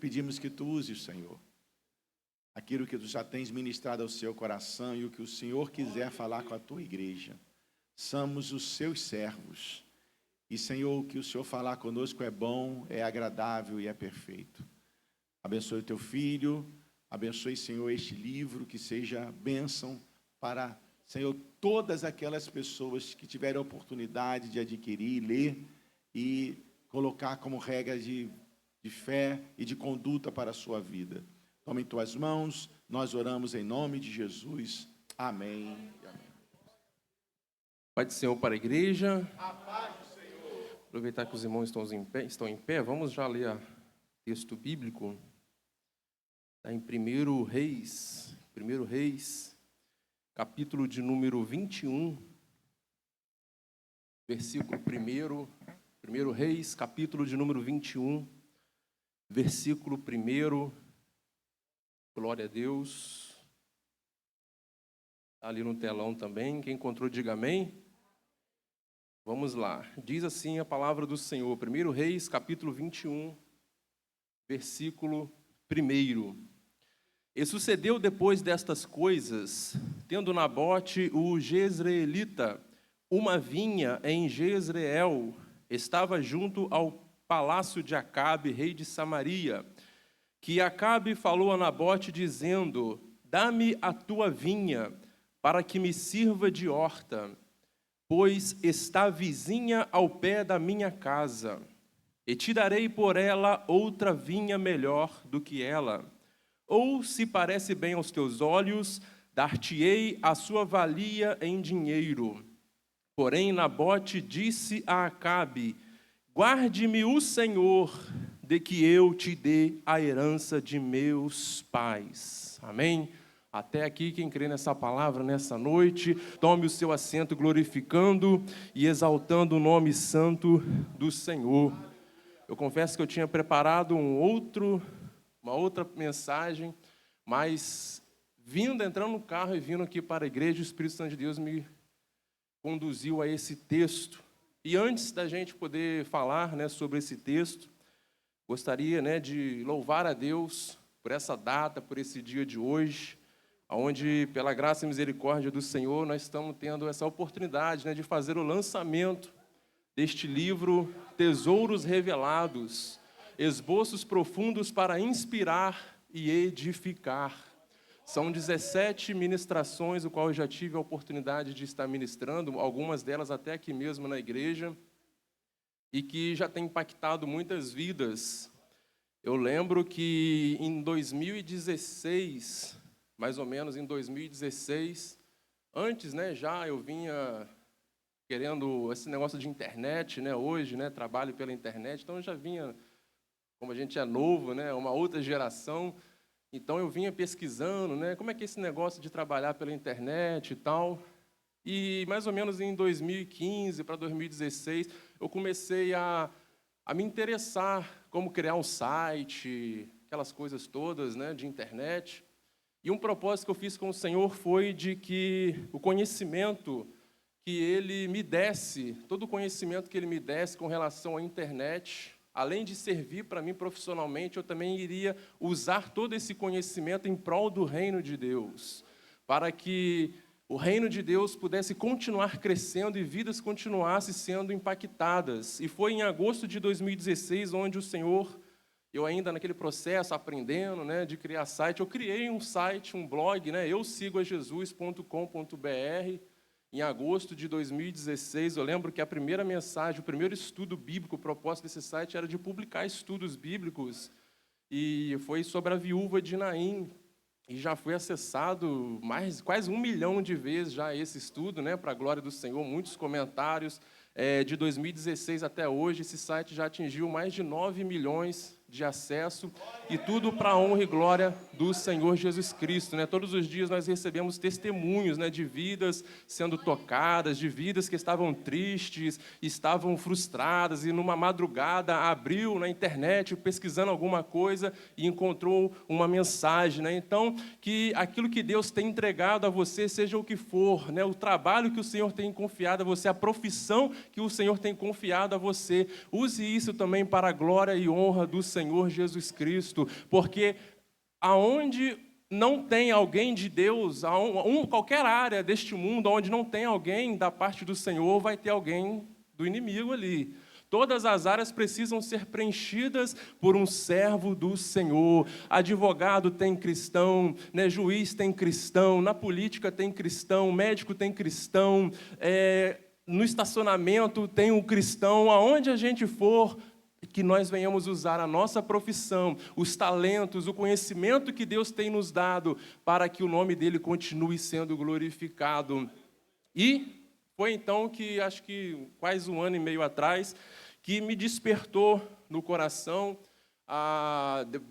pedimos que Tu uses, Senhor, aquilo que Tu já tens ministrado ao seu coração e o que o Senhor quiser falar com a Tua igreja. Somos os Seus servos. E, Senhor, o que o Senhor falar conosco é bom, é agradável e é perfeito. Abençoe o Teu filho, abençoe, Senhor, este livro, que seja bênção para, Senhor, todas aquelas pessoas que tiverem a oportunidade de adquirir, ler e colocar como regra de fé e de conduta para a sua vida. Toma em Tuas mãos, nós oramos em nome de Jesus. Amém. Amém. Pai do Senhor para a igreja. A paz do Senhor. Aproveitar que os irmãos estão em pé, vamos já ler o texto bíblico. Está em 1 Reis, capítulo de número 21, versículo 1. 1 Reis, capítulo de número 21, versículo 1. Glória a Deus. Está ali no telão também. Quem encontrou, diga amém. Vamos lá. Diz assim a palavra do Senhor. 1 Reis, capítulo 21, versículo 1. E sucedeu depois destas coisas, tendo Nabote o jezreelita uma vinha em Jezreel, estava junto ao palácio de Acabe, rei de Samaria, que Acabe falou a Nabote, dizendo: dá-me a tua vinha, para que me sirva de horta, pois está vizinha ao pé da minha casa, e te darei por ela outra vinha melhor do que ela. Ou, se parece bem aos teus olhos, dar-te-ei a sua valia em dinheiro. Porém, Nabote disse a Acabe: guarde-me o Senhor, de que eu te dê a herança de meus pais. Amém? Até aqui, quem crê nessa palavra, nessa noite, tome o seu assento glorificando e exaltando o nome santo do Senhor. Eu confesso que eu tinha preparado uma outra mensagem, mas entrando no carro e vindo aqui para a igreja, o Espírito Santo de Deus me conduziu a esse texto. E antes da gente poder falar, sobre esse texto, gostaria, de louvar a Deus por essa data, por esse dia de hoje, onde, pela graça e misericórdia do Senhor, nós estamos tendo essa oportunidade, de fazer o lançamento deste livro, Tesouros Revelados, esboços profundos para inspirar e edificar. São 17 ministrações, o qual eu já tive a oportunidade de estar ministrando, algumas delas até aqui mesmo na igreja, e que já tem impactado muitas vidas. Eu lembro que em 2016, mais ou menos em 2016, antes, já eu vinha querendo esse negócio de internet, hoje, trabalho pela internet, então eu já vinha, como a gente é novo, uma outra geração, então eu vinha pesquisando, como é que é esse negócio de trabalhar pela internet e tal. E mais ou menos em 2015 para 2016, eu comecei a me interessar como criar um site, aquelas coisas todas, de internet. E um propósito que eu fiz com o Senhor foi de que o conhecimento que Ele me desse, todo o conhecimento que Ele me desse com relação à internet, além de servir para mim profissionalmente, eu também iria usar todo esse conhecimento em prol do reino de Deus, para que o reino de Deus pudesse continuar crescendo e vidas continuassem sendo impactadas. E foi em agosto de 2016, onde o Senhor, eu ainda naquele processo, aprendendo, de criar site, eu criei um site, um blog, eusigoajesus.com.br. Em agosto de 2016, eu lembro que a primeira mensagem, o primeiro estudo bíblico, o propósito desse site era de publicar estudos bíblicos, e foi sobre a viúva de Naim, e já foi acessado quase 1 milhão de vezes já esse estudo, para a glória do Senhor, muitos comentários. De 2016 até hoje, esse site já atingiu mais de 9 milhões de acesso, e tudo para a honra e glória do Senhor Jesus Cristo. Todos os dias nós recebemos testemunhos, de vidas sendo tocadas, de vidas que estavam tristes, estavam frustradas, e numa madrugada abriu na internet, pesquisando alguma coisa, e encontrou uma mensagem. Então, que aquilo que Deus tem entregado a você, seja o que for, o trabalho que o Senhor tem confiado a você, a profissão que o Senhor tem confiado a você, use isso também para a glória e honra do Senhor Senhor Jesus Cristo, porque aonde não tem alguém de Deus, qualquer área deste mundo onde não tem alguém da parte do Senhor, vai ter alguém do inimigo ali. Todas as áreas precisam ser preenchidas por um servo do Senhor. Advogado tem cristão, né? Juiz tem cristão, na política tem cristão, médico tem cristão, no estacionamento tem um cristão, aonde a gente for, que nós venhamos usar a nossa profissão, os talentos, o conhecimento que Deus tem nos dado, para que o nome dele continue sendo glorificado. E foi então que, acho que quase 1 ano e meio atrás, que me despertou no coração,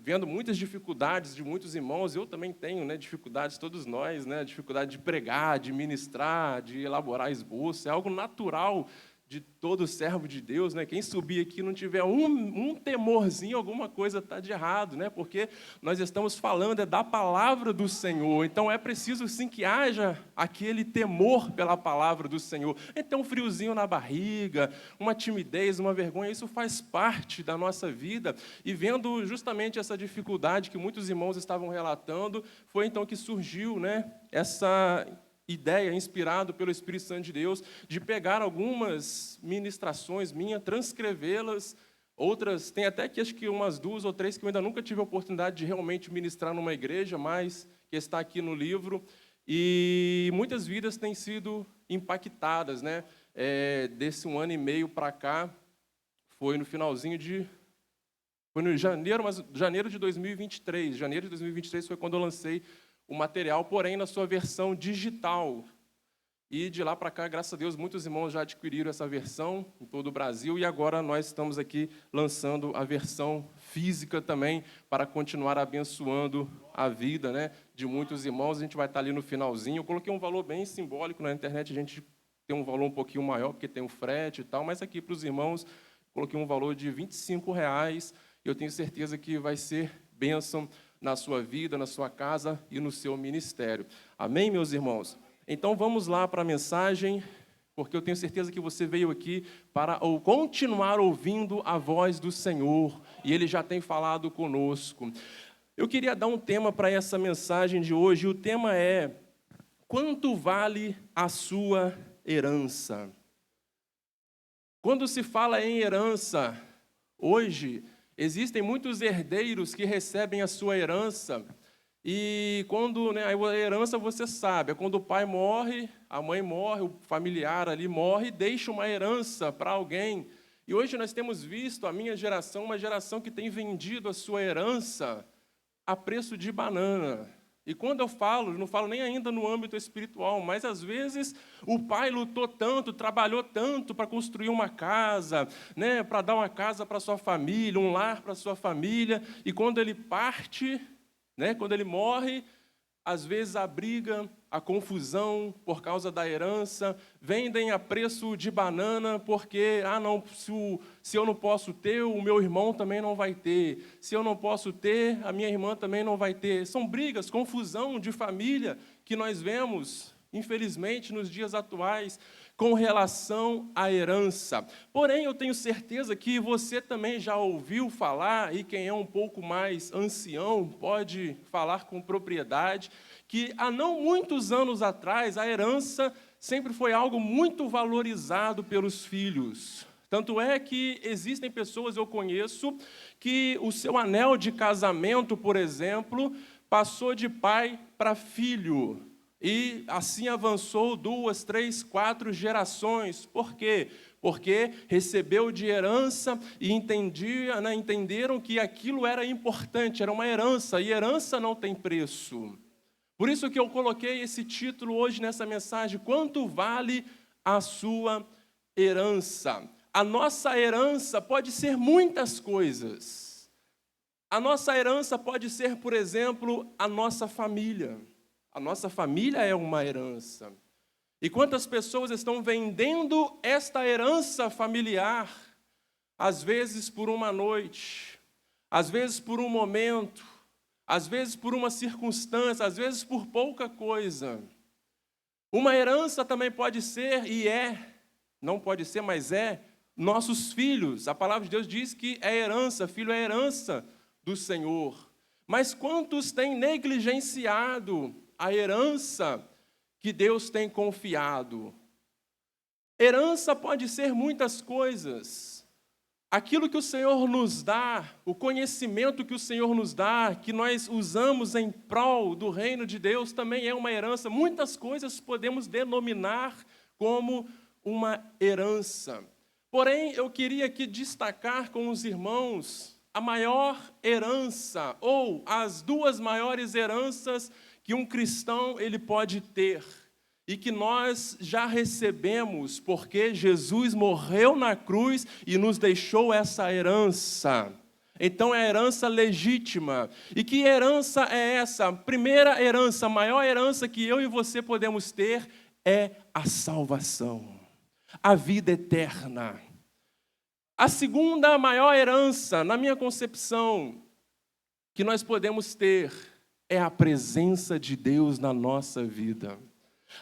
vendo muitas dificuldades de muitos irmãos. Eu também tenho, né, dificuldades, todos nós, né, dificuldade de pregar, de ministrar, de elaborar esboço, é algo natural de todo servo de Deus, né? Quem subir aqui não tiver um temorzinho, alguma coisa está de errado, né? Porque nós estamos falando da palavra do Senhor, então é preciso sim que haja aquele temor pela palavra do Senhor. Então um friozinho na barriga, uma timidez, uma vergonha, isso faz parte da nossa vida. E vendo justamente essa dificuldade que muitos irmãos estavam relatando, foi então que surgiu, né, essa ideia, inspirado pelo Espírito Santo de Deus, de pegar algumas ministrações minhas, transcrevê-las, outras, tem até que acho que umas 2 ou 3 que eu ainda nunca tive a oportunidade de realmente ministrar numa igreja, mas que está aqui no livro, e muitas vidas têm sido impactadas, né? Desse 1 ano e meio para cá, foi no finalzinho de... Foi no janeiro de 2023, janeiro de 2023 foi quando eu lancei o material, porém na sua versão digital. E de lá para cá, graças a Deus, muitos irmãos já adquiriram essa versão em todo o Brasil, e agora nós estamos aqui lançando a versão física também, para continuar abençoando a vida, né, de muitos irmãos. A gente vai estar ali no finalzinho. Eu coloquei um valor bem simbólico na internet, a gente tem um valor um pouquinho maior, porque tem o frete e tal, mas aqui para os irmãos, coloquei um valor de R$25, e eu tenho certeza que vai ser bênção na sua vida, na sua casa e no seu ministério. Amém, meus irmãos? Então, vamos lá para a mensagem, porque eu tenho certeza que você veio aqui para continuar ouvindo a voz do Senhor, e Ele já tem falado conosco. Eu queria dar um tema para essa mensagem de hoje, e o tema é: quanto vale a sua herança? Quando se fala em herança, hoje, existem muitos herdeiros que recebem a sua herança, e quando, né, a herança, você sabe, é quando o pai morre, a mãe morre, o familiar ali morre, e deixa uma herança para alguém. E hoje nós temos visto, a minha geração, uma geração que tem vendido a sua herança a preço de banana. E quando eu falo, não falo nem ainda no âmbito espiritual, mas às vezes o pai lutou tanto, trabalhou tanto para construir uma casa, né, para dar uma casa para sua família, um lar para sua família, e quando ele parte, né, quando ele morre, às vezes a briga, a confusão por causa da herança, vendem a preço de banana, porque, não, se eu não posso ter, o meu irmão também não vai ter. Se eu não posso ter, a minha irmã também não vai ter. São brigas, confusão de família que nós vemos, infelizmente, nos dias atuais, com relação à herança. Porém, eu tenho certeza que você também já ouviu falar, e quem é um pouco mais ancião pode falar com propriedade, que há não muitos anos atrás, a herança sempre foi algo muito valorizado pelos filhos. Tanto é que existem pessoas, eu conheço, que o seu anel de casamento, por exemplo, passou de pai para filho. E assim avançou 2, 3, 4 gerações. Por quê? Porque recebeu de herança e entenderam que aquilo era importante, era uma herança, e herança não tem preço. Por isso que eu coloquei esse título hoje nessa mensagem: quanto vale a sua herança? A nossa herança pode ser muitas coisas. A nossa herança pode ser, por exemplo, a nossa família. A nossa família é uma herança. E quantas pessoas estão vendendo esta herança familiar, às vezes por uma noite, às vezes por um momento, às vezes por uma circunstância, às vezes por pouca coisa. Uma herança também pode ser, e é, não pode ser, mas é, nossos filhos. A palavra de Deus diz que é herança, filho é herança do Senhor. Mas quantos têm negligenciado a herança que Deus tem confiado? Herança pode ser muitas coisas. Aquilo que o Senhor nos dá, o conhecimento que o Senhor nos dá, que nós usamos em prol do reino de Deus, também é uma herança. Muitas coisas podemos denominar como uma herança. Porém, eu queria aqui destacar com os irmãos a maior herança, ou as duas maiores heranças que um cristão ele pode ter, e que nós já recebemos, porque Jesus morreu na cruz e nos deixou essa herança. Então é a herança legítima. E que herança é essa? A primeira herança, a maior herança que eu e você podemos ter é a salvação, a vida eterna. A segunda maior herança, na minha concepção, que nós podemos ter é a presença de Deus na nossa vida.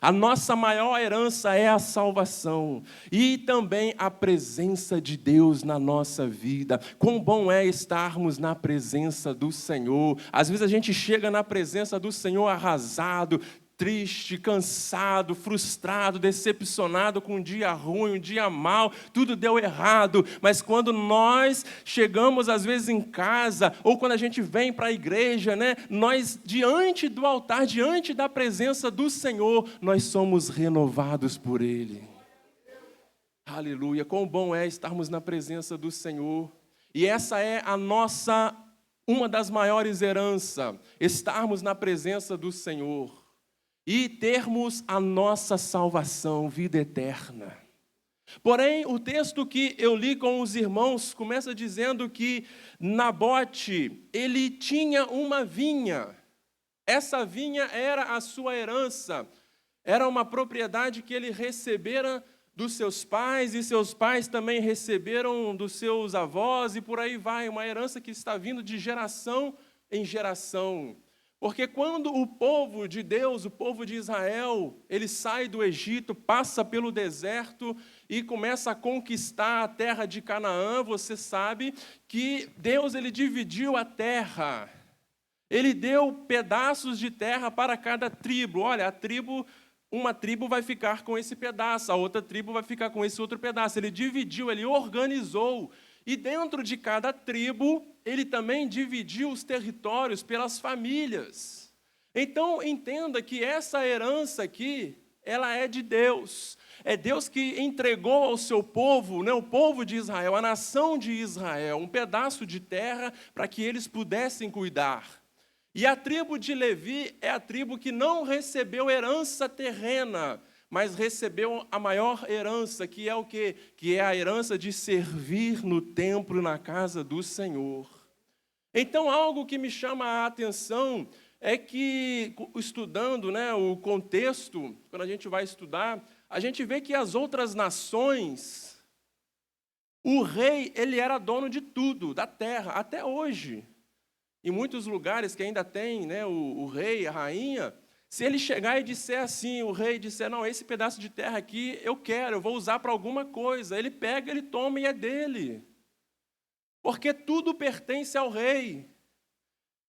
A nossa maior herança é a salvação e também a presença de Deus na nossa vida. Quão bom é estarmos na presença do Senhor. Às vezes a gente chega na presença do Senhor arrasado, triste, cansado, frustrado, decepcionado com um dia ruim, um dia mau, tudo deu errado. Mas quando nós chegamos, às vezes, em casa, ou quando a gente vem para a igreja, né, nós, diante do altar, diante da presença do Senhor, nós somos renovados por Ele. Aleluia! Quão bom é estarmos na presença do Senhor. E essa é uma das maiores heranças, estarmos na presença do Senhor. E termos a nossa salvação, vida eterna. Porém, o texto que eu li com os irmãos começa dizendo que Nabote, ele tinha uma vinha. Essa vinha era a sua herança. Era uma propriedade que ele recebera dos seus pais, e seus pais também receberam dos seus avós, e por aí vai, uma herança que está vindo de geração em geração. Porque quando o povo de Deus, o povo de Israel, ele sai do Egito, passa pelo deserto e começa a conquistar a terra de Canaã, você sabe que Deus ele dividiu a terra. Ele deu pedaços de terra para cada tribo. Olha, uma tribo vai ficar com esse pedaço, a outra tribo vai ficar com esse outro pedaço. Ele dividiu, ele organizou. E dentro de cada tribo, ele também dividiu os territórios pelas famílias. Então, entenda que essa herança aqui, ela é de Deus. É Deus que entregou ao seu povo, né, o povo de Israel, a nação de Israel, um pedaço de terra para que eles pudessem cuidar. E a tribo de Levi é a tribo que não recebeu herança terrena, mas recebeu a maior herança, que é o quê? Que é a herança de servir no templo e na casa do Senhor. Então, algo que me chama a atenção é que, estudando, né, o contexto, quando a gente vai estudar, a gente vê que as outras nações, o rei, ele era dono de tudo, da terra, até hoje. Em muitos lugares que ainda tem, né, o rei, a rainha, se ele chegar e disser assim, o rei disser, não, esse pedaço de terra aqui eu quero, eu vou usar para alguma coisa, ele pega, ele toma e é dele. Porque tudo pertence ao rei.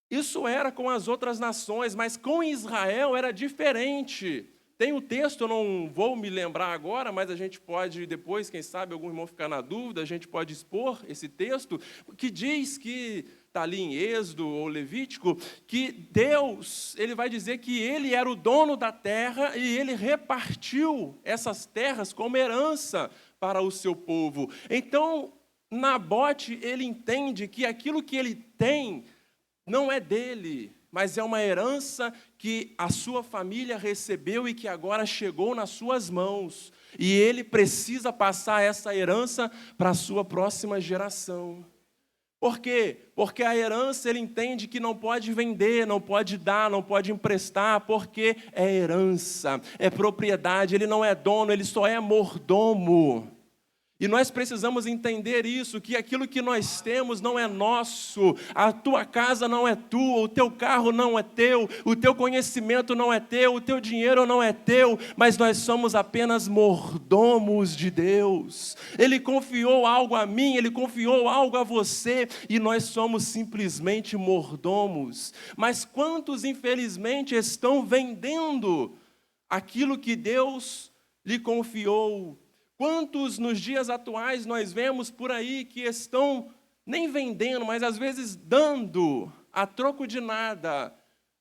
Isso era com as outras nações, mas com Israel era diferente. Tem o texto, eu não vou me lembrar agora, mas a gente pode depois, quem sabe, algum irmão ficar na dúvida, a gente pode expor esse texto, que diz que, está ali em Êxodo ou Levítico, que Deus, ele vai dizer que ele era o dono da terra e ele repartiu essas terras como herança para o seu povo. Então, Nabote, ele entende que aquilo que ele tem não é dele, mas é uma herança que a sua família recebeu e que agora chegou nas suas mãos. E ele precisa passar essa herança para a sua próxima geração. Por quê? Porque a herança ele entende que não pode vender, não pode dar, não pode emprestar, porque é herança, é propriedade, ele não é dono, ele só é mordomo. E nós precisamos entender isso, que aquilo que nós temos não é nosso, a tua casa não é tua, o teu carro não é teu, o teu conhecimento não é teu, o teu dinheiro não é teu, mas nós somos apenas mordomos de Deus. Ele confiou algo a mim, Ele confiou algo a você, e nós somos simplesmente mordomos. Mas quantos, infelizmente, estão vendendo aquilo que Deus lhe confiou? Quantos nos dias atuais nós vemos por aí que estão nem vendendo, mas às vezes dando a troco de nada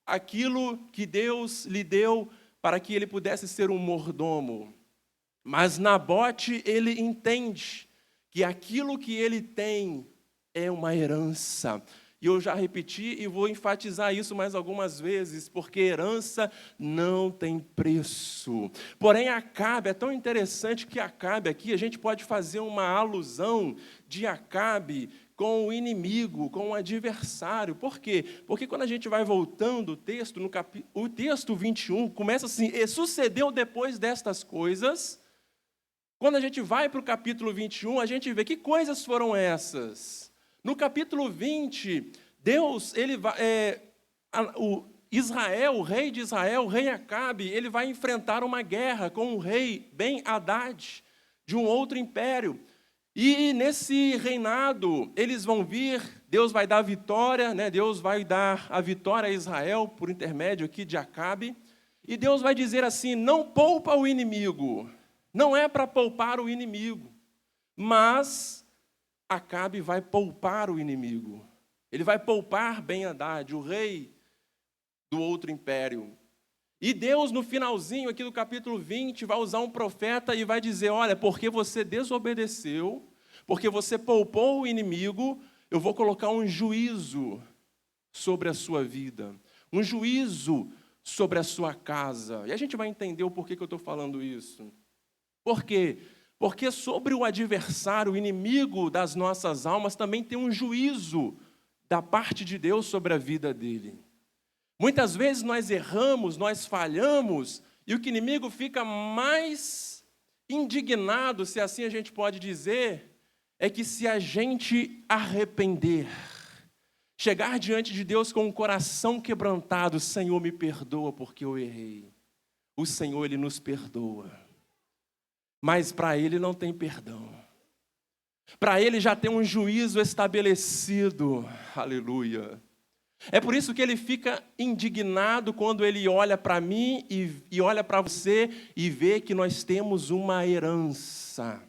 aquilo que Deus lhe deu para que ele pudesse ser um mordomo. Mas Nabote, ele entende que aquilo que ele tem é uma herança. E eu já repeti e vou enfatizar isso mais algumas vezes, porque herança não tem preço. Porém, Acabe, é tão interessante que Acabe aqui, a gente pode fazer uma alusão de Acabe com o inimigo, com o adversário. Por quê? Porque quando a gente vai voltando o texto, o texto 21, começa assim, e sucedeu depois destas coisas. Quando a gente vai para o capítulo 21, a gente vê que coisas foram essas. No capítulo 20, Deus, o rei de Israel, o rei Acabe, ele vai enfrentar uma guerra com o rei Ben-Hadad, de um outro império. E nesse reinado, eles vão vir, Deus vai dar vitória, né? Deus vai dar a vitória a Israel, por intermédio aqui de Acabe, e Deus vai dizer assim, não poupa o inimigo, não é para poupar o inimigo, mas Acabe vai poupar o inimigo. Ele vai poupar Ben-Hadad, o rei do outro império. E Deus, no finalzinho aqui do capítulo 20, vai usar um profeta e vai dizer, olha, porque você desobedeceu, porque você poupou o inimigo, eu vou colocar um juízo sobre a sua vida, um juízo sobre a sua casa. E a gente vai entender o porquê que eu estou falando isso. Por quê? Porque sobre o adversário, o inimigo das nossas almas, também tem um juízo da parte de Deus sobre a vida dele. Muitas vezes nós erramos, nós falhamos, e o inimigo fica mais indignado, se assim a gente pode dizer, é que se a gente arrepender, chegar diante de Deus com o coração quebrantado, Senhor, me perdoa porque eu errei. O Senhor, Ele nos perdoa. Mas para ele não tem perdão. Para ele já tem um juízo estabelecido. Aleluia. É por isso que ele fica indignado quando ele olha para mim e olha para você e vê que nós temos uma herança.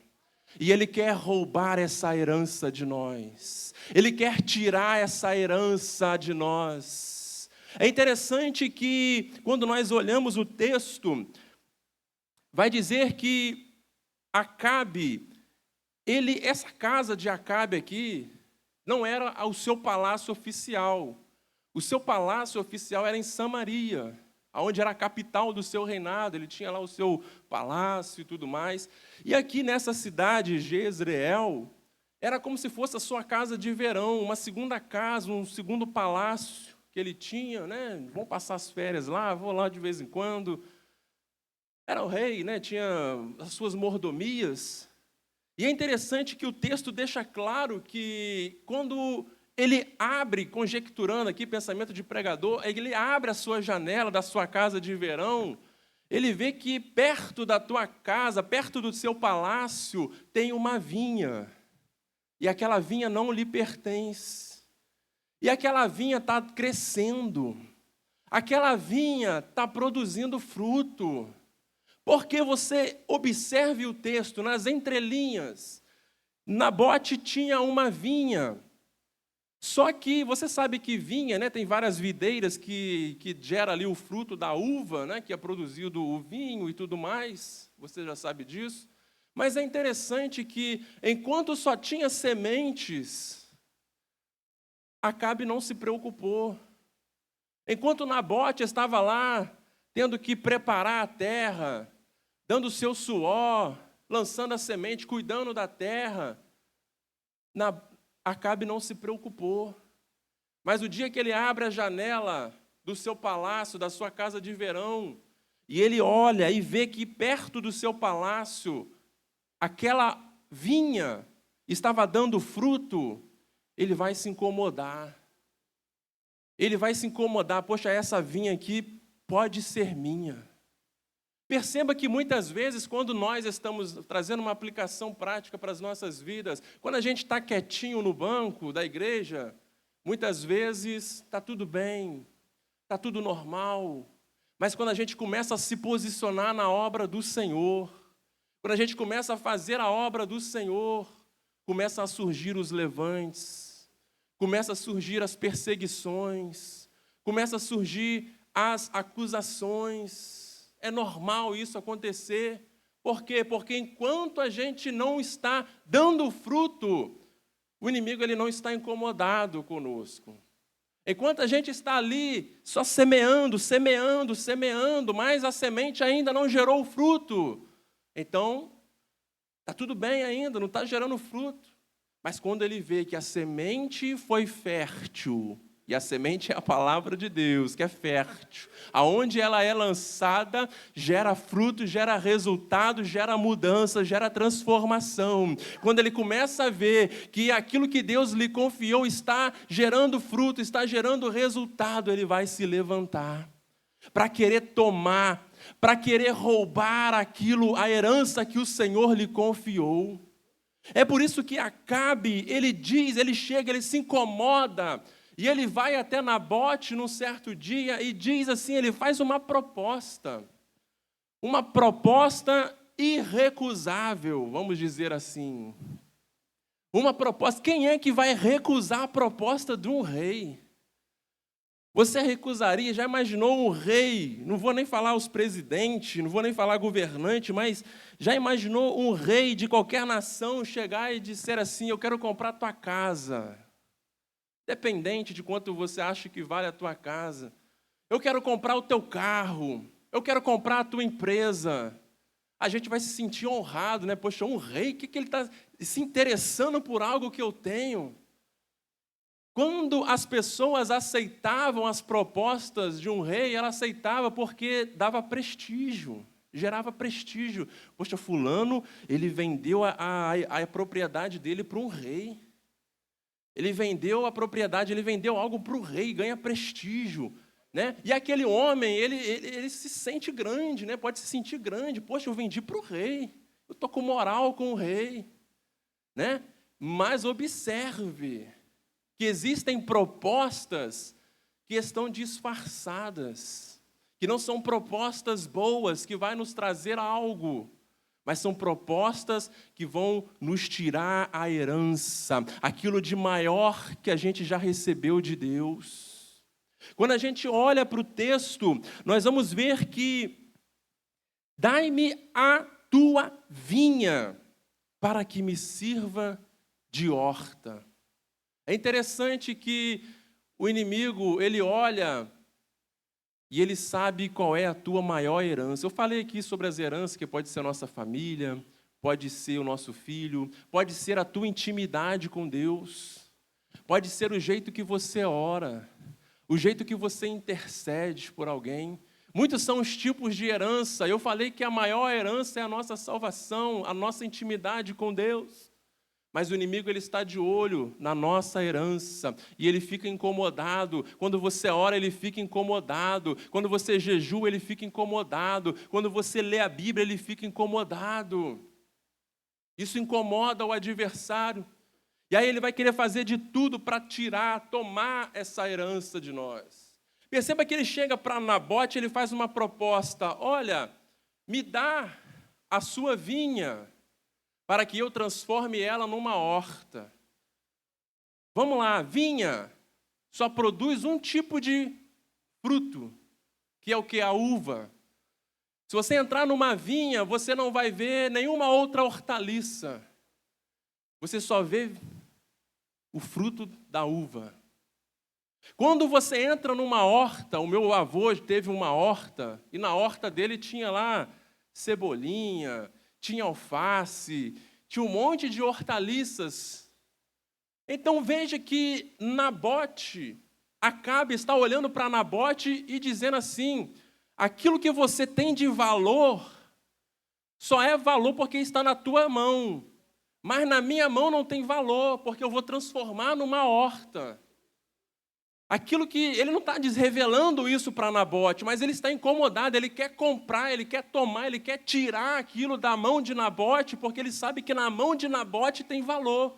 E ele quer roubar essa herança de nós. Ele quer tirar essa herança de nós. É interessante que quando nós olhamos o texto, vai dizer que Acabe, essa casa de Acabe aqui, não era o seu palácio oficial. O seu palácio oficial era em Samaria, onde era a capital do seu reinado. Ele tinha lá o seu palácio e tudo mais. E aqui nessa cidade, Jezreel, era como se fosse a sua casa de verão, uma segunda casa, um segundo palácio que ele tinha, né? Vão passar as férias lá, vou lá de vez em quando. Era o rei, né? Tinha as suas mordomias. E é interessante que o texto deixa claro que quando ele abre, conjecturando aqui, pensamento de pregador, ele abre a sua janela da sua casa de verão, ele vê que perto da tua casa, perto do seu palácio, tem uma vinha. E aquela vinha não lhe pertence. E aquela vinha está crescendo. Aquela vinha está produzindo fruto. Porque você observe o texto, nas entrelinhas, Nabote tinha uma vinha. Só que você sabe que vinha, né, tem várias videiras que gera ali o fruto da uva, né, que é produzido o vinho e tudo mais. Você já sabe disso. Mas é interessante que, enquanto só tinha sementes, Acabe não se preocupou. Enquanto Nabote estava lá, tendo que preparar a terra, dando o seu suor, lançando a semente, cuidando da terra, Acabe não se preocupou. Mas o dia que ele abre a janela do seu palácio, da sua casa de verão, e ele olha e vê que perto do seu palácio, aquela vinha estava dando fruto, ele vai se incomodar. Ele vai se incomodar, poxa, essa vinha aqui pode ser minha. Perceba que muitas vezes, quando nós estamos trazendo uma aplicação prática para as nossas vidas, quando a gente está quietinho no banco da igreja, muitas vezes está tudo bem, está tudo normal, mas quando a gente começa a se posicionar na obra do Senhor, quando a gente começa a fazer a obra do Senhor, começam a surgir os levantes, começam a surgir as perseguições, começam a surgir as acusações. É normal isso acontecer. Por quê? Porque enquanto a gente não está dando fruto, o inimigo ele não está incomodado conosco. Enquanto a gente está ali só semeando, mas a semente ainda não gerou fruto, então está tudo bem ainda, não está gerando fruto. Mas quando ele vê que a semente foi fértil, e a semente é a palavra de Deus, que é fértil, aonde ela é lançada, gera fruto, gera resultado, gera mudança, gera transformação. Quando ele começa a ver que aquilo que Deus lhe confiou está gerando fruto, está gerando resultado, ele vai se levantar para querer tomar, para querer roubar aquilo, a herança que o Senhor lhe confiou. É por isso que Acabe, ele diz, ele chega, ele se incomoda, e ele vai até Nabote num certo dia e diz assim, ele faz uma proposta irrecusável, vamos dizer assim. Uma proposta, quem é que vai recusar a proposta de um rei? Você recusaria, já imaginou um rei, não vou nem falar os presidentes, não vou nem falar governante, mas já imaginou um rei de qualquer nação chegar e dizer assim, eu quero comprar a tua casa, dependente de quanto você acha que vale a tua casa, eu quero comprar o teu carro, eu quero comprar a tua empresa, a gente vai se sentir honrado, né? Poxa, um rei, o que ele está se interessando por algo que eu tenho? Quando as pessoas aceitavam as propostas de um rei, ela aceitava porque dava prestígio, gerava prestígio. Poxa, fulano, ele vendeu a propriedade dele para um rei. Ele vendeu a propriedade, ele vendeu algo para o rei, ganha prestígio. Né? E aquele homem, ele se sente grande, né? Pode se sentir grande. Poxa, eu vendi para o rei, eu estou com moral com o rei. Né? Mas observe que existem propostas que estão disfarçadas, que não são propostas boas, que vai nos trazer algo, mas são propostas que vão nos tirar a herança, aquilo de maior que a gente já recebeu de Deus. Quando a gente olha para o texto, nós vamos ver que dai-me a tua vinha, para que me sirva de horta. É interessante que o inimigo, ele olha e ele sabe qual é a tua maior herança. Eu falei aqui sobre as heranças, que pode ser a nossa família, pode ser o nosso filho, pode ser a tua intimidade com Deus, pode ser o jeito que você ora, o jeito que você intercede por alguém. Muitos são os tipos de herança. Eu falei que a maior herança é a nossa salvação, a nossa intimidade com Deus. Mas o inimigo ele está de olho na nossa herança e ele fica incomodado. Quando você ora, ele fica incomodado. Quando você jejua, ele fica incomodado. Quando você lê a Bíblia, ele fica incomodado. Isso incomoda o adversário. E aí ele vai querer fazer de tudo para tirar, tomar essa herança de nós. Perceba que ele chega para Nabote, ele faz uma proposta. Olha, me dá a sua vinha, para que eu transforme ela numa horta. Vamos lá, vinha só produz um tipo de fruto, que é o que? A uva. Se você entrar numa vinha, você não vai ver nenhuma outra hortaliça. Você só vê o fruto da uva. Quando você entra numa horta, o meu avô teve uma horta, e na horta dele tinha lá cebolinha, tinha alface, tinha um monte de hortaliças. Então veja que Nabote, Acabe está olhando para Nabote e dizendo assim, aquilo que você tem de valor, só é valor porque está na tua mão. mas na minha mão não tem valor, porque eu vou transformar numa horta. Aquilo que ele não está revelando isso para Nabote, mas ele está incomodado, ele quer comprar, ele quer tomar, ele quer tirar aquilo da mão de Nabote, porque ele sabe que na mão de Nabote tem valor.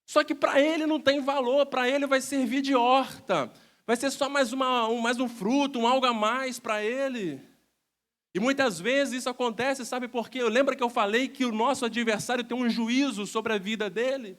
Só que para ele não tem valor, para ele vai servir de horta, vai ser só mais um fruto, algo a mais para ele. E muitas vezes isso acontece, sabe por quê? Lembra que eu falei que o nosso adversário tem um juízo sobre a vida dele?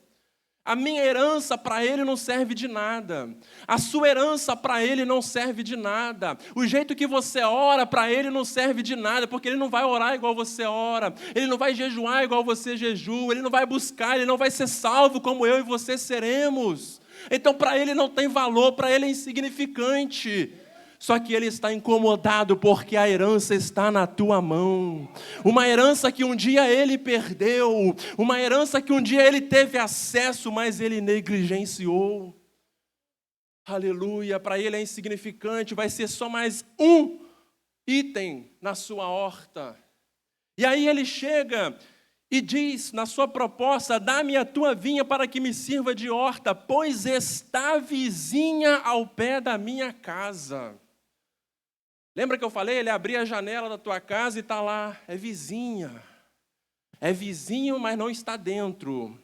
A minha herança para ele não serve de nada. A sua herança para ele não serve de nada. O jeito que você ora para ele não serve de nada, porque ele não vai orar igual você ora. Ele não vai jejuar igual você jejua. Ele não vai buscar, ele não vai ser salvo como eu e você seremos. Então para ele não tem valor, para ele é insignificante. Só que ele está incomodado porque a herança está na tua mão. Uma herança que um dia ele perdeu. Uma herança que um dia ele teve acesso, mas ele negligenciou. Aleluia, para ele é insignificante, vai ser só mais um item na sua horta. E aí ele chega e diz na sua proposta: dá-me a tua vinha para que me sirva de horta, pois está vizinha ao pé da minha casa. Lembra que eu falei? Ele abria a janela da tua casa e está lá, é vizinha. É vizinho, mas não está dentro.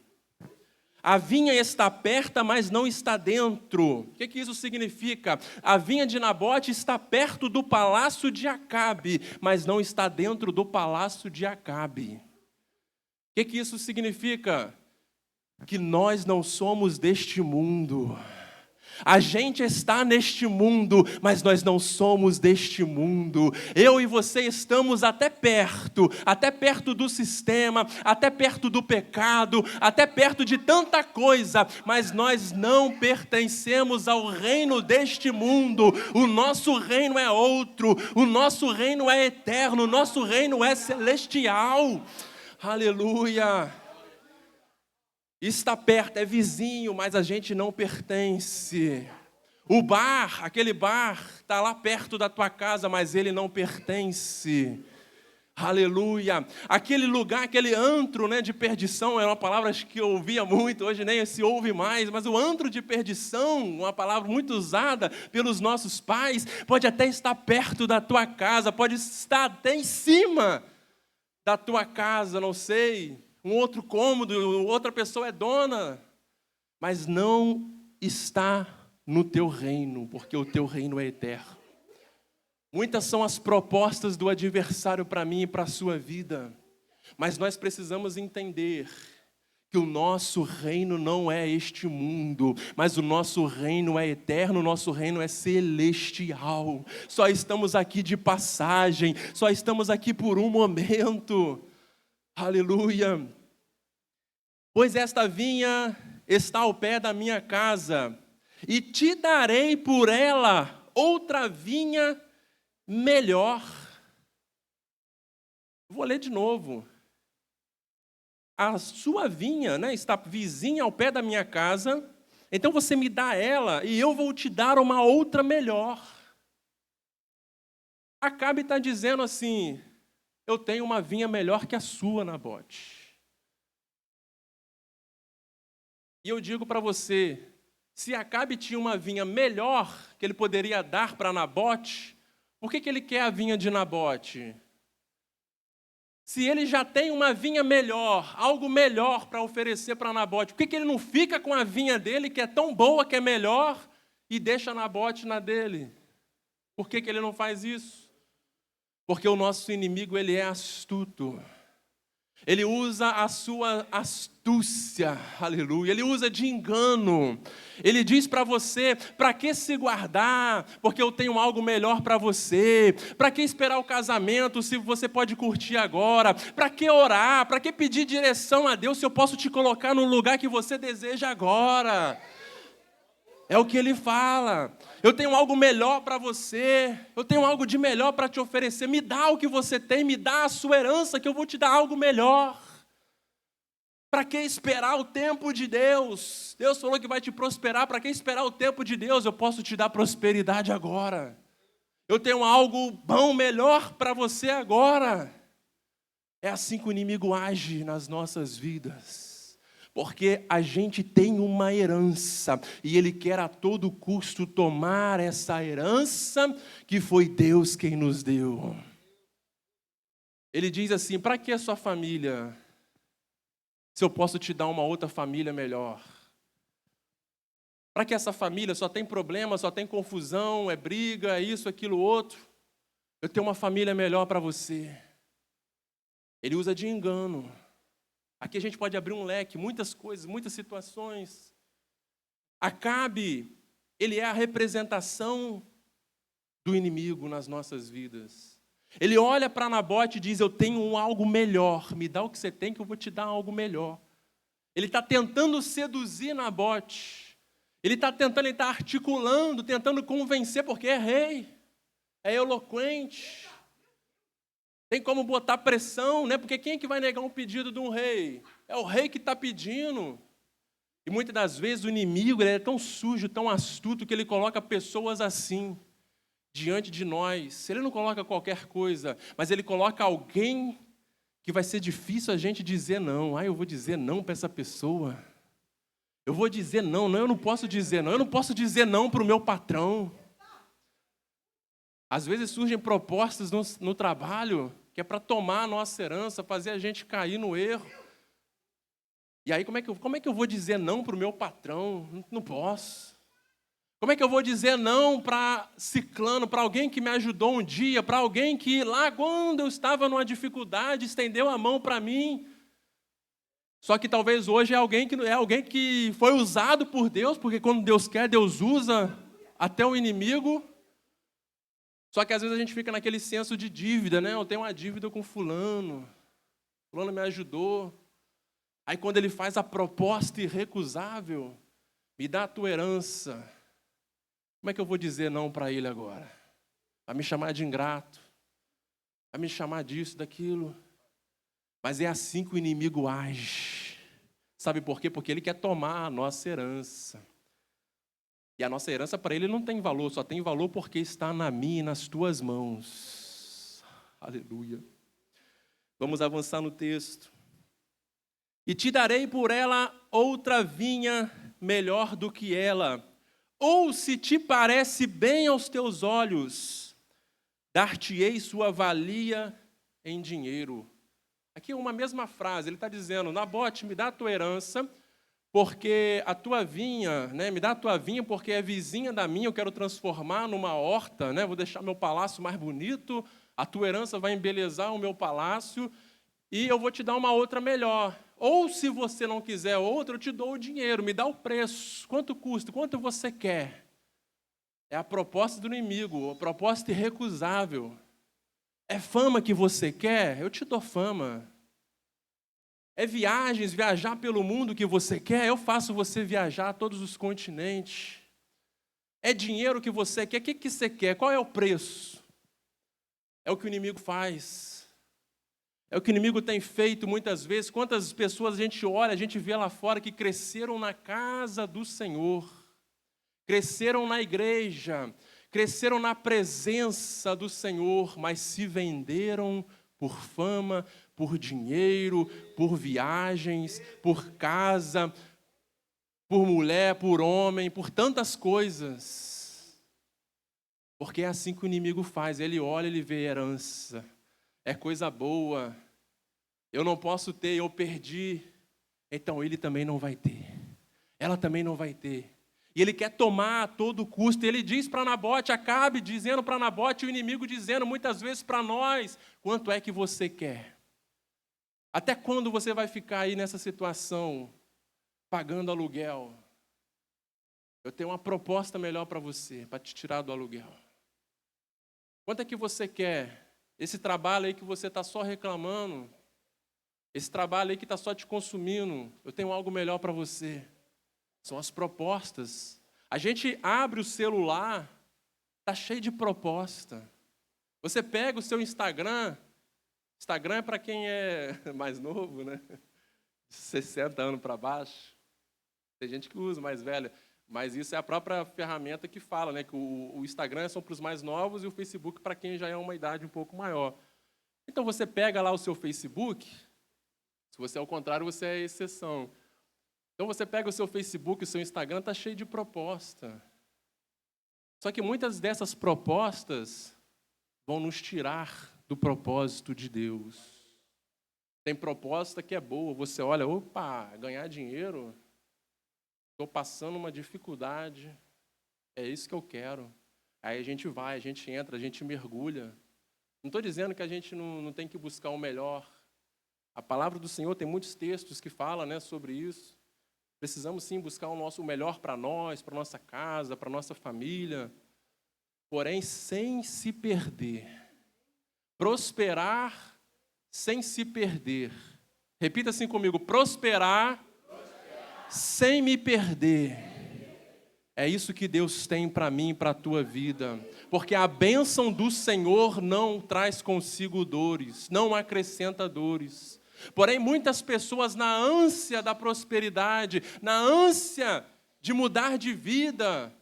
A vinha está perto, mas não está dentro. O que isso significa? A vinha de Nabote está perto do palácio de Acabe, mas não está dentro do palácio de Acabe. O que isso significa? Que nós não somos deste mundo. A gente está neste mundo, mas nós não somos deste mundo. Eu e você estamos até perto do sistema, até perto do pecado, até perto de tanta coisa, mas nós não pertencemos ao reino deste mundo. O nosso reino é outro, o nosso reino é eterno, o nosso reino é celestial. Aleluia! Está perto, é vizinho, mas a gente não pertence. O bar, aquele bar, está lá perto da tua casa, mas ele não pertence. Aleluia. Aquele lugar, aquele antro, né, de perdição, é uma palavra que eu ouvia muito, hoje nem se ouve mais, mas o antro de perdição, uma palavra muito usada pelos nossos pais, pode até estar perto da tua casa, pode estar até em cima da tua casa, não sei. Um outro cômodo, outra pessoa é dona, mas não está no teu reino, porque o teu reino é eterno. Muitas são as propostas do adversário para mim e para a sua vida, mas nós precisamos entender que o nosso reino não é este mundo, mas o nosso reino é eterno, o nosso reino é celestial. Só estamos aqui de passagem, só estamos aqui por um momento. Aleluia. Pois esta vinha está ao pé da minha casa, e te darei por ela outra vinha melhor. Vou ler de novo. A sua vinha, né, está vizinha ao pé da minha casa, então você me dá ela e eu vou te dar uma outra melhor. Acabe está dizendo assim: eu tenho uma vinha melhor que a sua, Nabote. E eu digo para você, se Acabe tinha uma vinha melhor que ele poderia dar para Nabote, por que ele quer a vinha de Nabote? Se ele já tem uma vinha melhor, algo melhor para oferecer para Nabote, por que ele não fica com a vinha dele, que é tão boa, que é melhor, e deixa Nabote na dele? Por que ele não faz isso? Porque o nosso inimigo, ele é astuto. Ele usa a sua astúcia, aleluia, ele usa de engano. Ele diz para você: para que se guardar, porque eu tenho algo melhor para você. Para que esperar o casamento, se você pode curtir agora? Para que orar, para que pedir direção a Deus, se eu posso te colocar no lugar que você deseja agora? É o que ele fala. Eu tenho algo melhor para você. Eu tenho algo de melhor para te oferecer. Me dá o que você tem, me dá a sua herança, que eu vou te dar algo melhor. Para que esperar o tempo de Deus? Deus falou que vai te prosperar. Para que esperar o tempo de Deus? Eu posso te dar prosperidade agora. Eu tenho algo bom, melhor para você agora. É assim que o inimigo age nas nossas vidas. Porque a gente tem uma herança e Ele quer a todo custo tomar essa herança que foi Deus quem nos deu. Ele diz assim: para que a sua família, se eu posso te dar uma outra família melhor? Para que essa família só tem problema, só tem confusão, é briga, é isso, aquilo, outro? Eu tenho uma família melhor para você. Ele usa de engano. Aqui a gente pode abrir um leque, muitas coisas, muitas situações. Acabe, ele é a representação do inimigo nas nossas vidas. Ele olha para Nabote e diz: eu tenho algo melhor, me dá o que você tem que eu vou te dar algo melhor. Ele está tentando seduzir Nabote. Ele está articulando, tentando convencer, porque é rei, é eloquente. Tem como botar pressão, né? Porque quem é que vai negar um pedido de um rei? É o rei que está pedindo. E muitas das vezes o inimigo ele é tão sujo, tão astuto, que ele coloca pessoas assim diante de nós. Ele não coloca qualquer coisa, mas ele coloca alguém que vai ser difícil a gente dizer não. Eu vou dizer não para essa pessoa. Eu vou dizer não, eu não posso dizer não. Eu não posso dizer não para o meu patrão. Às vezes surgem propostas no trabalho que é para tomar a nossa herança, fazer a gente cair no erro. E aí, como é que eu vou dizer não para o meu patrão? Não posso. Como é que eu vou dizer não para ciclano, para alguém que me ajudou um dia, para alguém que lá quando eu estava numa dificuldade estendeu a mão para mim? Só que talvez hoje é alguém que foi usado por Deus, porque quando Deus quer, Deus usa até o inimigo. Só que às vezes a gente fica naquele senso de dívida, né? Eu tenho uma dívida com fulano me ajudou. Aí quando ele faz a proposta irrecusável, me dá a tua herança, como é que eu vou dizer não para ele agora? Vai me chamar de ingrato, vai me chamar disso, daquilo. Mas é assim que o inimigo age. Sabe por quê? Porque ele quer tomar a nossa herança. E a nossa herança para ele não tem valor, só tem valor porque está na minha e nas tuas mãos. Aleluia. Vamos avançar no texto. E te darei por ela outra vinha melhor do que ela. Ou se te parece bem aos teus olhos, dar-te-ei sua valia em dinheiro. Aqui é uma mesma frase, ele está dizendo: Nabote, me dá a tua herança, porque a tua vinha, né, me dá a tua vinha porque é vizinha da minha, eu quero transformar numa horta, né, vou deixar meu palácio mais bonito, a tua herança vai embelezar o meu palácio e eu vou te dar uma outra melhor. Ou se você não quiser outra, eu te dou o dinheiro, me dá o preço, quanto custa, quanto você quer. É a proposta do inimigo, a proposta irrecusável. É fama que você quer? Eu te dou fama. É viajar pelo mundo que você quer? Eu faço você viajar a todos os continentes. É dinheiro que você quer? O que você quer? Qual é o preço? É o que o inimigo faz. É o que o inimigo tem feito muitas vezes. Quantas pessoas a gente olha, a gente vê lá fora que cresceram na casa do Senhor, cresceram na igreja, cresceram na presença do Senhor, mas se venderam por fama, por dinheiro, por viagens, por casa, por mulher, por homem, por tantas coisas. Porque é assim que o inimigo faz, ele olha, ele vê herança, é coisa boa, eu não posso ter, eu perdi, então ele também não vai ter, ela também não vai ter. E ele quer tomar a todo custo. Ele diz para Nabote, Acabe dizendo para Nabote, o inimigo dizendo muitas vezes para nós, quanto é que você quer? Até quando você vai ficar aí nessa situação, pagando aluguel? Eu tenho uma proposta melhor para você, para te tirar do aluguel. Quanto é que você quer? Esse trabalho aí que você está só reclamando, esse trabalho aí que está só te consumindo, eu tenho algo melhor para você. São as propostas. A gente abre o celular, está cheio de proposta. Você pega o seu Instagram é para quem é mais novo, né? 60 anos para baixo. Tem gente que usa, mais velha. Mas isso é a própria ferramenta que fala, né? Que o Instagram é só para os mais novos e o Facebook para quem já é uma idade um pouco maior. Então você pega lá o seu Facebook, se você é o contrário, você é a exceção. Então você pega o seu Facebook, o seu Instagram, está cheio de proposta. Só que muitas dessas propostas vão nos tirar do propósito de Deus. Tem proposta que é boa, você olha, opa, ganhar dinheiro, estou passando uma dificuldade, é isso que eu quero. Aí a gente vai, a gente entra, a gente mergulha. Não estou dizendo que a gente não tem que buscar o melhor. A palavra do Senhor tem muitos textos que falam, né, sobre isso. Precisamos sim buscar o melhor para nós, para nossa casa, para nossa família, porém sem se perder. Prosperar sem se perder. Repita assim comigo: prosperar sem me perder. É isso que Deus tem para mim e para a tua vida. Porque a bênção do Senhor não traz consigo dores, não acrescenta dores. Porém, muitas pessoas, na ânsia da prosperidade, na ânsia de mudar de vida,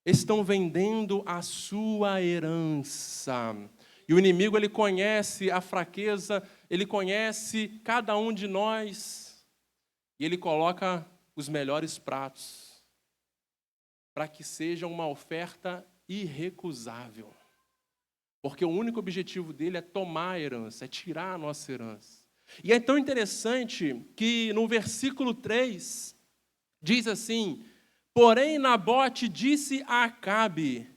estão vendendo a sua herança. E o inimigo, ele conhece a fraqueza, ele conhece cada um de nós, e ele coloca os melhores pratos, para que seja uma oferta irrecusável. Porque o único objetivo dele é tomar a herança, é tirar a nossa herança. E é tão interessante que no versículo 3, diz assim: porém Nabote disse a Acabe,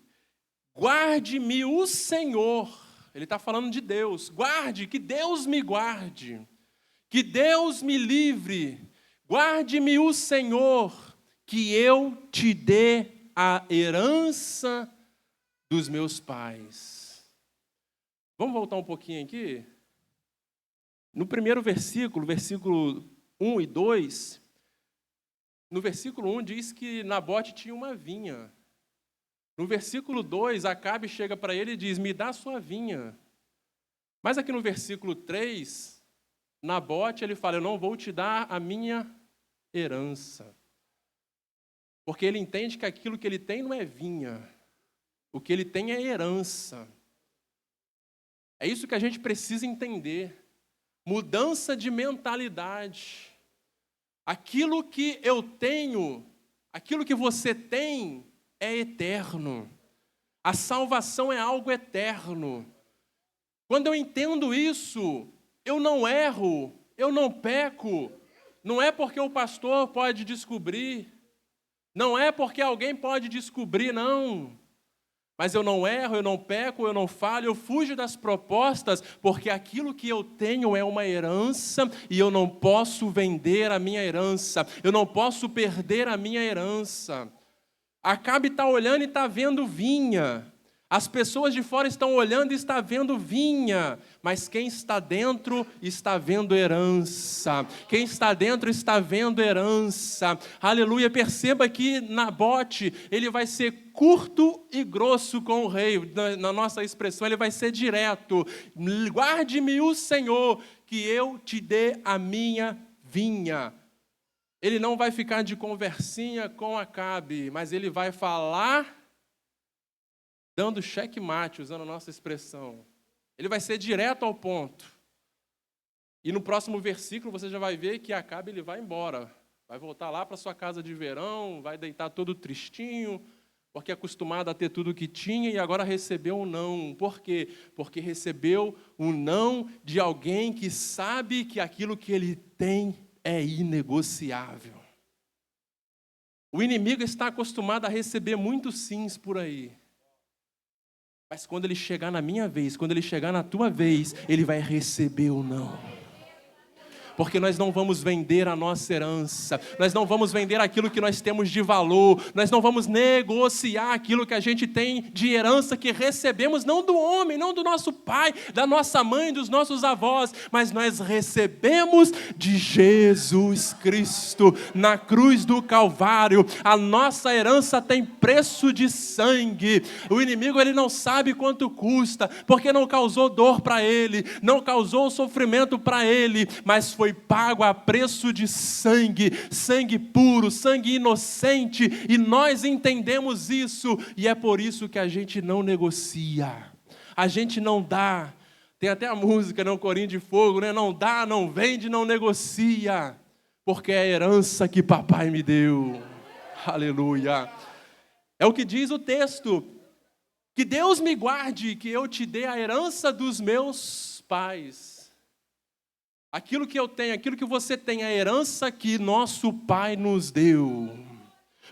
guarde-me o Senhor. Ele está falando de Deus. Guarde, que Deus me guarde. Que Deus me livre. Guarde-me o Senhor, que eu te dê a herança dos meus pais. Vamos voltar um pouquinho aqui? No primeiro versículo, versículo 1 e 2, no versículo 1 diz que Nabote tinha uma vinha. No versículo 2, Acabe chega para ele e diz, me dá a sua vinha. Mas aqui no versículo 3, Nabote, ele fala, eu não vou te dar a minha herança. Porque ele entende que aquilo que ele tem não é vinha. O que ele tem é herança. É isso que a gente precisa entender. Mudança de mentalidade. Aquilo que eu tenho, aquilo que você tem, é eterno. A salvação é algo eterno. Quando eu entendo isso, eu não erro, eu não peco. Não é porque o pastor pode descobrir, não é porque alguém pode descobrir, não. Mas eu não erro, eu não peco, eu não falho, eu fujo das propostas, porque aquilo que eu tenho é uma herança e eu não posso vender a minha herança, eu não posso perder a minha herança. Acabe está olhando e está vendo vinha. As pessoas de fora estão olhando e estão vendo vinha, mas quem está dentro está vendo herança. Quem está dentro está vendo herança. Aleluia, perceba que Nabote, ele vai ser curto e grosso com o rei. Na nossa expressão, ele vai ser direto. Guarde-me o Senhor, que eu te dê a minha vinha. Ele não vai ficar de conversinha com Acabe, mas ele vai falar dando checkmate, usando a nossa expressão. Ele vai ser direto ao ponto. E no próximo versículo você já vai ver que Acabe ele vai embora. Vai voltar lá para sua casa de verão, vai deitar todo tristinho, porque é acostumado a ter tudo o que tinha e agora recebeu um não. Por quê? Porque recebeu um não de alguém que sabe que aquilo que ele tem é inegociável. O inimigo está acostumado a receber muitos sims por aí. Mas quando ele chegar na minha vez, quando ele chegar na tua vez, ele vai receber o não. Porque nós não vamos vender a nossa herança, nós não vamos vender aquilo que nós temos de valor, nós não vamos negociar aquilo que a gente tem de herança que recebemos, não do homem, não do nosso pai, da nossa mãe, dos nossos avós, mas nós recebemos de Jesus Cristo, na cruz do Calvário. A nossa herança tem preço de sangue. O inimigo ele não sabe quanto custa, porque não causou dor para ele, não causou sofrimento para ele, mas foi pago a preço de sangue, sangue puro, sangue inocente, e nós entendemos isso, e é por isso que a gente não negocia, a gente não dá. Tem até a música, né, o Corinho de Fogo, né? Não dá, não vende, não negocia, porque é a herança que papai me deu. Aleluia. É o que diz o texto. Que Deus me guarde, que eu te dê a herança dos meus pais. Aquilo que eu tenho, aquilo que você tem, a herança que nosso Pai nos deu,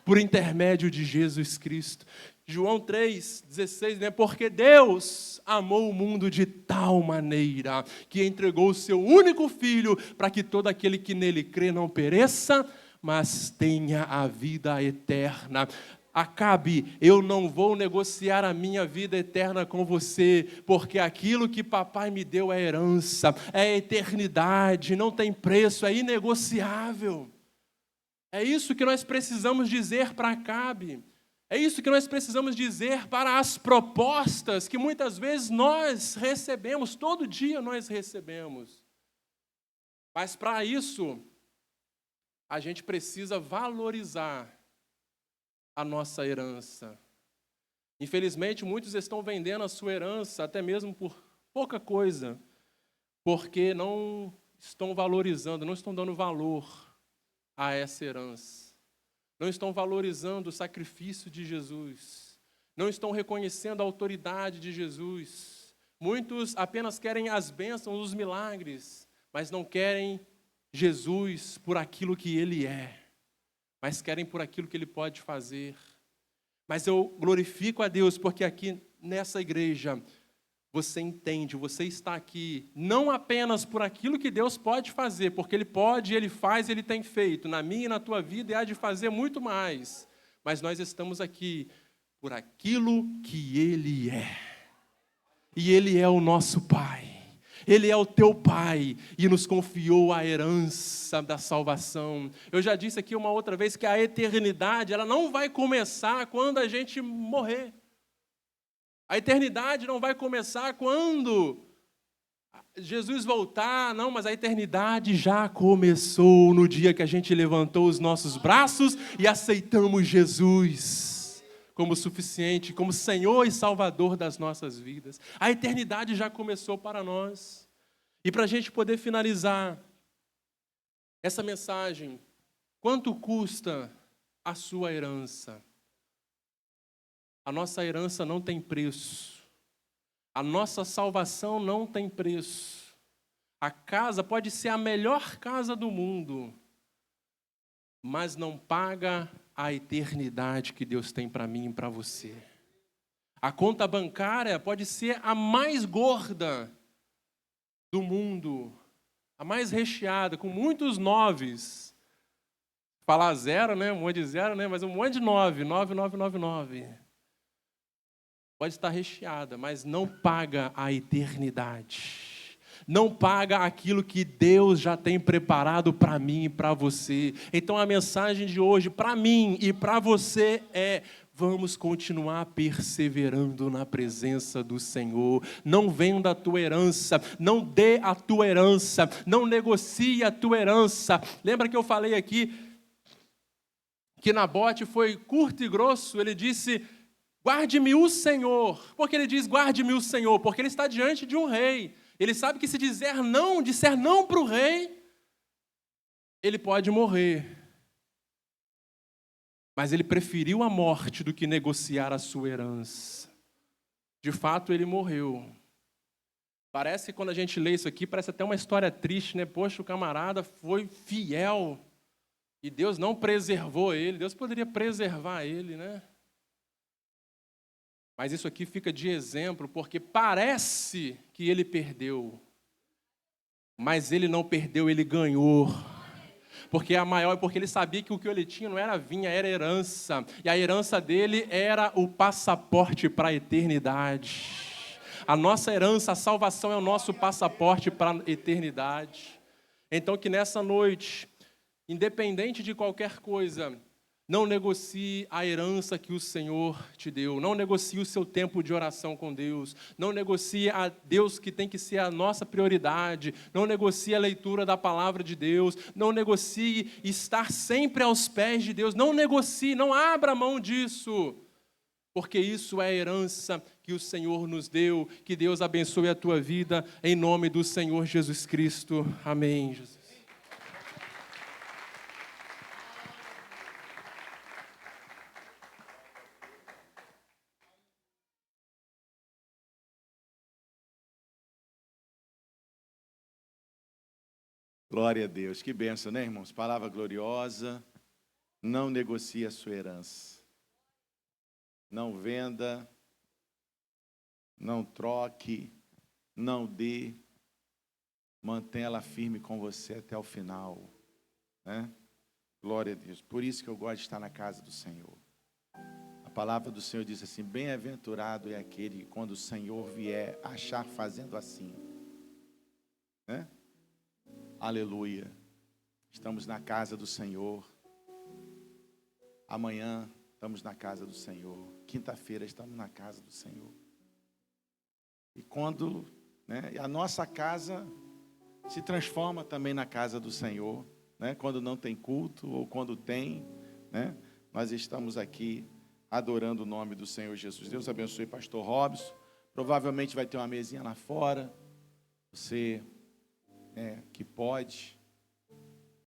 por intermédio de Jesus Cristo. João 3,16, né? Porque Deus amou o mundo de tal maneira que entregou o seu único Filho para que todo aquele que nele crê não pereça, mas tenha a vida eterna. Acabe, eu não vou negociar a minha vida eterna com você, porque aquilo que papai me deu é herança, é eternidade, não tem preço, é inegociável. É isso que nós precisamos dizer para Acabe. É isso que nós precisamos dizer para as propostas que muitas vezes nós recebemos, todo dia nós recebemos. Mas para isso, a gente precisa valorizar a nossa herança. Infelizmente, muitos estão vendendo a sua herança até mesmo por pouca coisa, porque não estão valorizando, não estão dando valor a essa herança. Não estão valorizando o sacrifício de Jesus. Não estão reconhecendo a autoridade de Jesus. Muitos apenas querem as bênçãos, os milagres, mas não querem Jesus por aquilo que Ele é, mas querem por aquilo que Ele pode fazer. Mas eu glorifico a Deus porque aqui nessa igreja você entende, você está aqui não apenas por aquilo que Deus pode fazer, porque Ele pode, Ele faz, Ele tem feito na minha e na tua vida e há de fazer muito mais, mas nós estamos aqui por aquilo que Ele é. E Ele é o nosso Pai. Ele é o teu Pai e nos confiou a herança da salvação. Eu já disse aqui uma outra vez que a eternidade ela não vai começar quando a gente morrer. A eternidade não vai começar quando Jesus voltar, não, mas a eternidade já começou no dia que a gente levantou os nossos braços e aceitamos Jesus como suficiente, como Senhor e Salvador das nossas vidas. A eternidade já começou para nós. E para a gente poder finalizar essa mensagem, quanto custa a sua herança? A nossa herança não tem preço. A nossa salvação não tem preço. A casa pode ser a melhor casa do mundo, mas não paga a eternidade que Deus tem para mim e para você. A conta bancária pode ser a mais gorda do mundo, a mais recheada, com muitos noves. Falar zero, né? Um monte de zero, né? Mas um monte de 9999. Pode estar recheada, mas não paga a eternidade. Não paga aquilo que Deus já tem preparado para mim e para você. Então a mensagem de hoje para mim e para você é: vamos continuar perseverando na presença do Senhor. Não venda a tua herança, não dê a tua herança, não negocie a tua herança. Lembra que eu falei aqui que Nabote foi curto e grosso? Ele disse: guarde-me o Senhor. Por que ele diz guarde-me o Senhor? Porque ele está diante de um rei. Ele sabe que se disser não para o rei, ele pode morrer. Mas ele preferiu a morte do que negociar a sua herança. De fato, ele morreu. Parece que quando a gente lê isso aqui, parece até uma história triste, né? Poxa, o camarada foi fiel e Deus não preservou ele. Deus poderia preservar ele, né? Mas isso aqui fica de exemplo, porque parece que ele perdeu. Mas ele não perdeu, ele ganhou. Porque ele sabia que o que ele tinha não era vinha, era herança. E a herança dele era o passaporte para a eternidade. A nossa herança, a salvação é o nosso passaporte para a eternidade. Então que nessa noite, independente de qualquer coisa, não negocie a herança que o Senhor te deu. Não negocie o seu tempo de oração com Deus. Não negocie a Deus que tem que ser a nossa prioridade. Não negocie a leitura da palavra de Deus. Não negocie estar sempre aos pés de Deus. Não negocie, não abra mão disso. Porque isso é a herança que o Senhor nos deu. Que Deus abençoe a tua vida em nome do Senhor Jesus Cristo. Amém, Jesus. Glória a Deus. Que bênção, né, irmãos? Palavra gloriosa. Não negocie a sua herança. Não venda. Não troque. Não dê. Mantenha ela firme com você até o final. Né? Glória a Deus. Por isso que eu gosto de estar na casa do Senhor. A palavra do Senhor diz assim: bem-aventurado é aquele que, quando o Senhor vier, achar fazendo assim. Né? Aleluia. Estamos na casa do Senhor. Amanhã estamos na casa do Senhor. Quinta-feira estamos na casa do Senhor. E quando, né, a nossa casa se transforma também na casa do Senhor, né? Quando não tem culto ou quando tem, né? Nós estamos aqui adorando o nome do Senhor Jesus. Deus abençoe pastor Robson. Provavelmente vai ter uma mesinha lá fora. Você, que pode,